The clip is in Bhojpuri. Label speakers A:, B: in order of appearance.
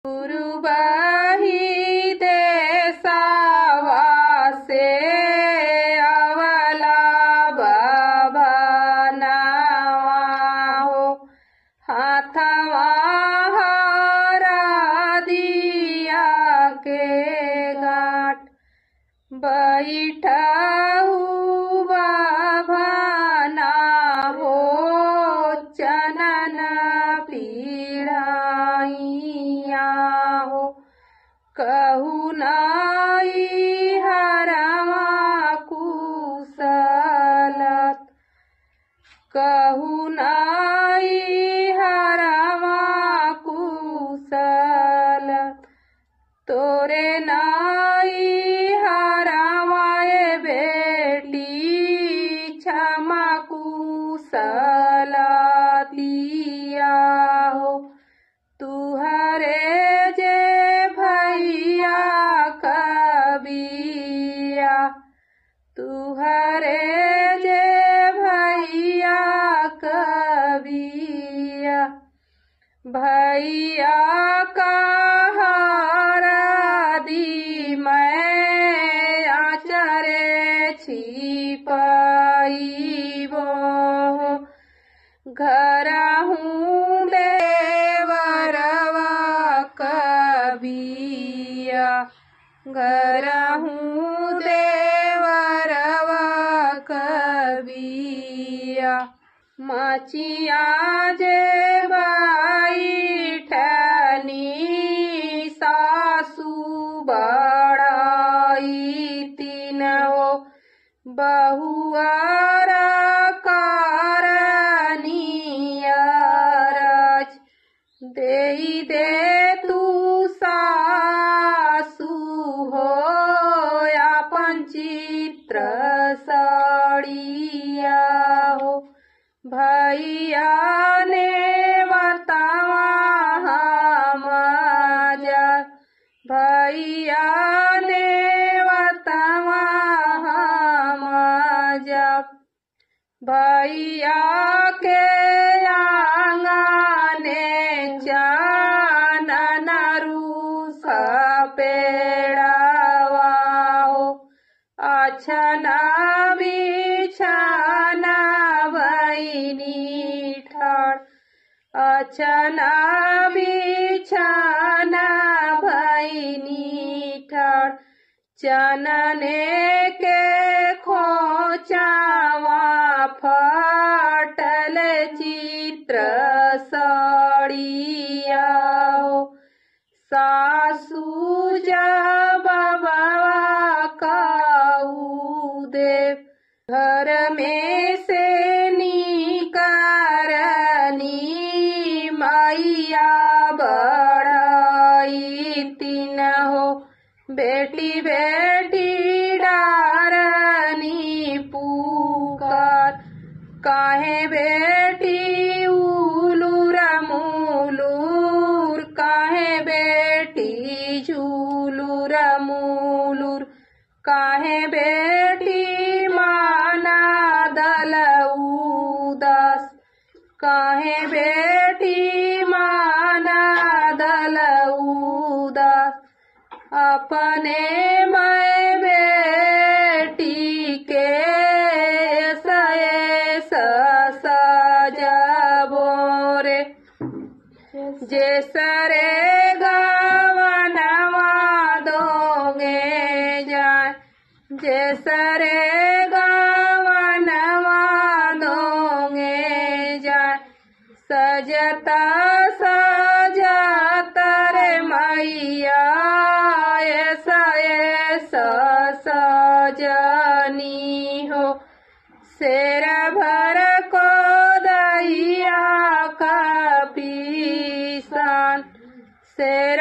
A: गुरुबाही देसावा से अवला बभनावा हो हाथवा हरा दिया के घाट बैठऊ बभना हो चनन पीढ़ाइया हो कहू नाई हरवा कुशलत कहू नाई हरवा कुशलत तोरे नाई हरवाए बेटी क्षमा कुशलतिया हो तुहरे जे भैया कबिया तुहरे जे भैया कबिया भैया का हारा दी मैं आचरे छिपाईबो घर हूँ देवरवा कबिया घर हूँ देवरवा कबिया मचिया जे बैठनी सासू बड़ाई तीन हो बहुआरा कारनियरज देई दे तू सासू हो अपन चित्र सड़िया हो भैया ने बतावा हमारा भैया ने बतावा हमारा भैया के आंगने चानन रूस पेड़ावा हो अच्छा बिछाना भैनी ठाड़ अच्छा बिछाना भैनी ठाड़ चनने के खोचावा फटल चित्र सड़िया हो सासू जब बाबा काऊ देव घर में से निकारनी मैया बड़ाई तीन हो बेटी बेटी डारनी पुकार काहे बेटी उलूर मूलूर काहे बेटी झूलूर मूलूर काहे बेटी माना दल उदास काहे बेटी माना दल उदास अपने मैं बेटी के सजबो रे जैसरे गवनवा दोगे जाए जैसरे गवनवा दोगे जाए सजता सजता रे मैया सजनी हो शेर भर को दैया का पीसान शेर